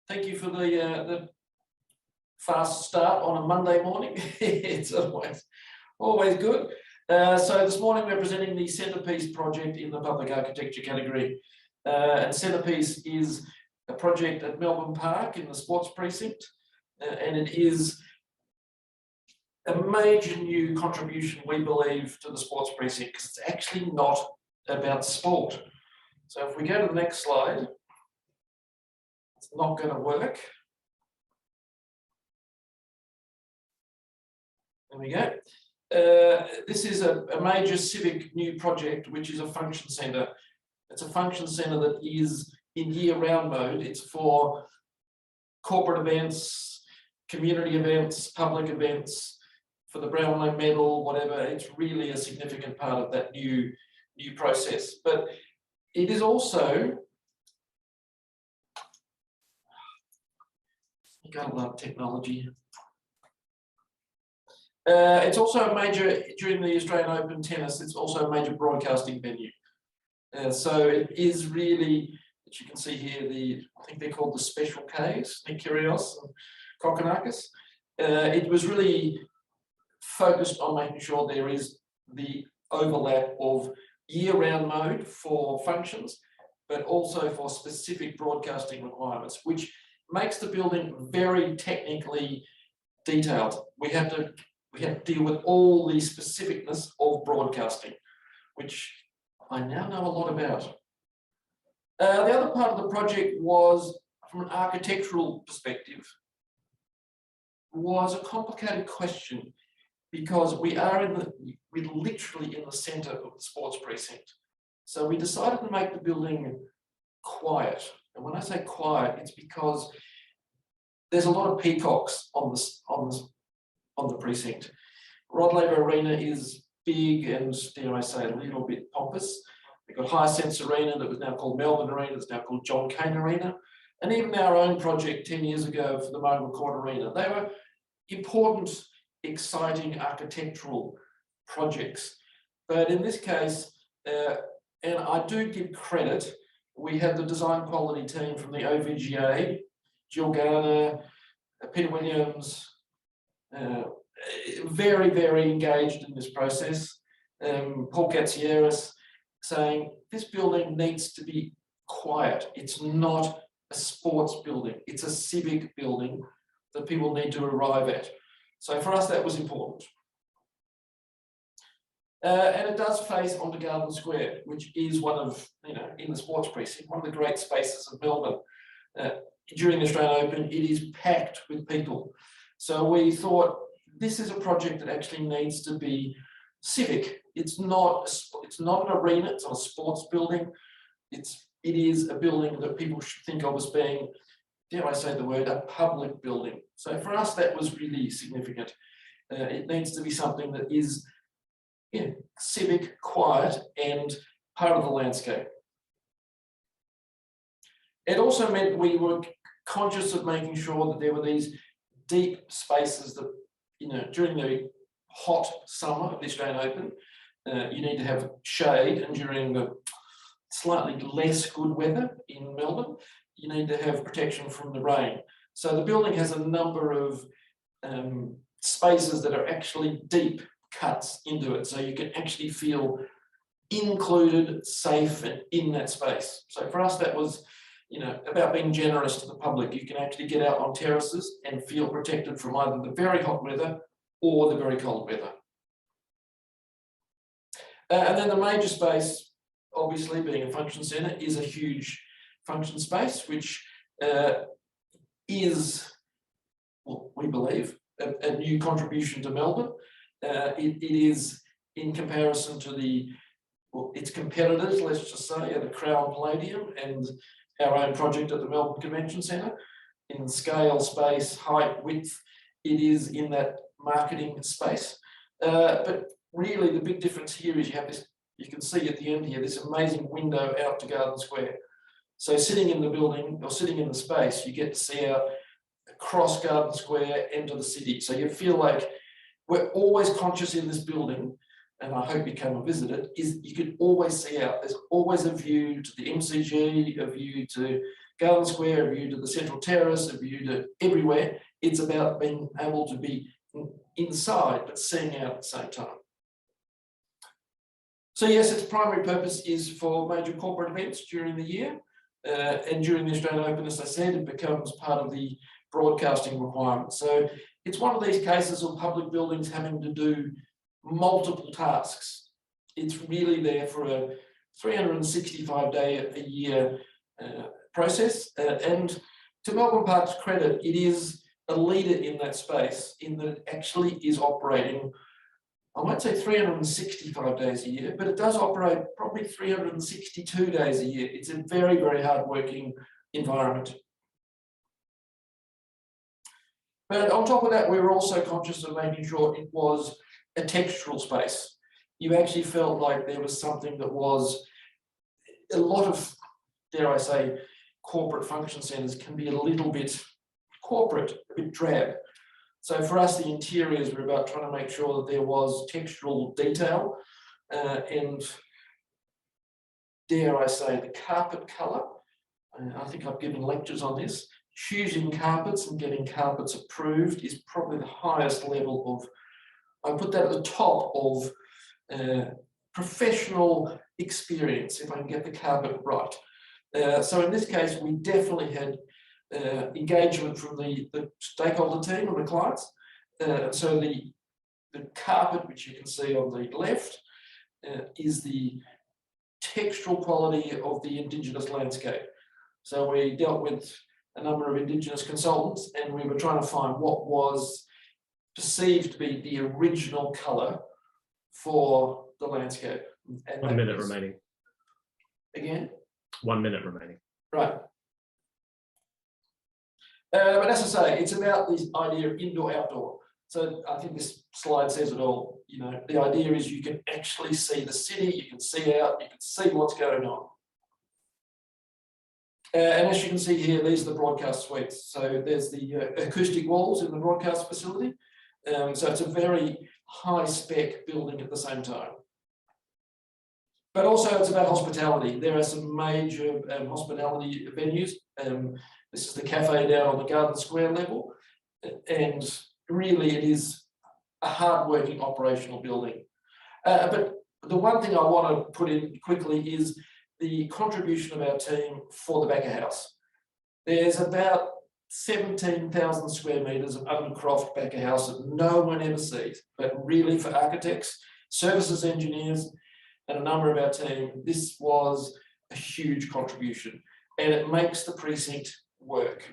Thank you for the fast start on a Monday morning. It's always good. So this morning we're presenting the Centrepiece project in the public architecture category. And Centrepiece is a project at Melbourne Park in the sports precinct, and it is a major new contribution, we believe, to the sports precinct, because it's actually not about sport. So if we go to the next slide, it's not going to work. There we go. This is a major civic new project, which is a function centre. It's a function centre that is in year-round mode. It's for corporate events, community events, public events, for the Brownlow Medal, whatever. It's really a significant part of that new process. But it is also, you gotta love technology. It's also a major, during the Australian Open tennis, it's also a major broadcasting venue. So it is really, as you can see here, I think they're called the Special Ks, Nikirios and Kokonakis. It was really focused on making sure there is the overlap of year-round mode for functions, but also for specific broadcasting requirements, which makes the building very technically detailed. We have to deal with all the specificness of broadcasting, which I now know a lot about. The other part of the project was, from an architectural perspective, was a complicated question, because we're literally in the centre of the sports precinct. So we decided to make the building quiet. And when I say quiet, it's because there's a lot of peacocks on the precinct. Rod Laver Arena is big and, dare I say, a little bit pompous. We've got Hisense Arena that was now called Melbourne Arena, that's now called John Cain Arena. And even our own project 10 years ago for the Melbourne Court Arena. They were important, exciting architectural projects. But in this case, and I do give credit, we had the design quality team from the OVGA, Jill Garner, Peter Williams, very, very engaged in this process. Paul Katsieris saying this building needs to be quiet. It's not a sports building. It's a civic building that people need to arrive at. So for us, that was important. And it does face onto Garden Square, which is one of, in the sports precinct, one of the great spaces of Melbourne. During the Australian Open, it is packed with people. So we thought this is a project that actually needs to be civic. It's not an arena, it's not a sports building. It is a building that people should think of as being, dare I say the word, a public building. So for us, that was really significant. It needs to be something that is civic, quiet, and part of the landscape. It also meant we were conscious of making sure that there were these deep spaces that, during the hot summer of the Australian Open, you need to have shade, and during the slightly less good weather in Melbourne, you need to have protection from the rain. So the building has a number of spaces that are actually deep cuts into it, so you can actually feel included, safe, and in that space. So for us, that was about being generous to the public. You can actually get out on terraces and feel protected from either the very hot weather or the very cold weather. And then the major space, obviously being a function centre, is a huge function space, which is, well, we believe, a new contribution to Melbourne. It is, in comparison to its competitors, let's just say, the Crown Palladium and our own project at the Melbourne Convention Centre, in scale, space, height, width, it is in that marketing space. But really the big difference here is you have this, you can see at the end here, this amazing window out to Garden Square. So sitting in the building or sitting in the space, you get to see out across Garden Square into the city. So you feel like we're always conscious in this building, and I hope you come and visit it, is you can always see out. There's always a view to the MCG, a view to Garden Square, a view to the Central Terrace, a view to everywhere. It's about being able to be inside but seeing out at the same time. So yes, its primary purpose is for major corporate events during the year, and during the Australian Open, as I said, it becomes part of the broadcasting requirement. So it's one of these cases of public buildings having to do multiple tasks. It's really there for a 365-day a year process, and to Melbourne Park's credit, it is a leader in that space, in that it actually is operating, I won't say 365 days a year, but it does operate probably 362 days a year. It's a very, very hard-working environment. But on top of that, we were also conscious of making sure it was a textural space. You actually felt like there was something that was a lot of, dare I say, corporate function centres can be a little bit corporate, a bit drab. So for us, the interiors were about trying to make sure that there was textural detail, and dare I say, the carpet colour. I think I've given lectures on this. Choosing carpets and getting carpets approved is probably the highest level of, I put that at the top of professional experience, if I can get the carpet right. So in this case, we definitely had engagement from the stakeholder team and the clients. So the carpet, which you can see on the left, is the textural quality of the Indigenous landscape. So we dealt with a number of Indigenous consultants, and we were trying to find what was perceived to be the original colour for the landscape. And 1 minute remaining. Again? 1 minute remaining. Right. But as I say, it's about this idea of indoor-outdoor. So I think this slide says it all. You know, the idea is you can actually see the city, you can see out, you can see what's going on. And as you can see here, these are the broadcast suites. So there's the acoustic walls in the broadcast facility. So it's a very high-spec building at the same time. But also it's about hospitality. There are some major hospitality venues. This is the cafe down on the Garden Square level. And really it is a hard-working operational building. But the one thing I want to put in quickly is the contribution of our team for the back of house. There's about 17,000 square metres of uncroft back of house that no one ever sees, but really for architects, services engineers, and a number of our team, this was a huge contribution, and it makes the precinct work.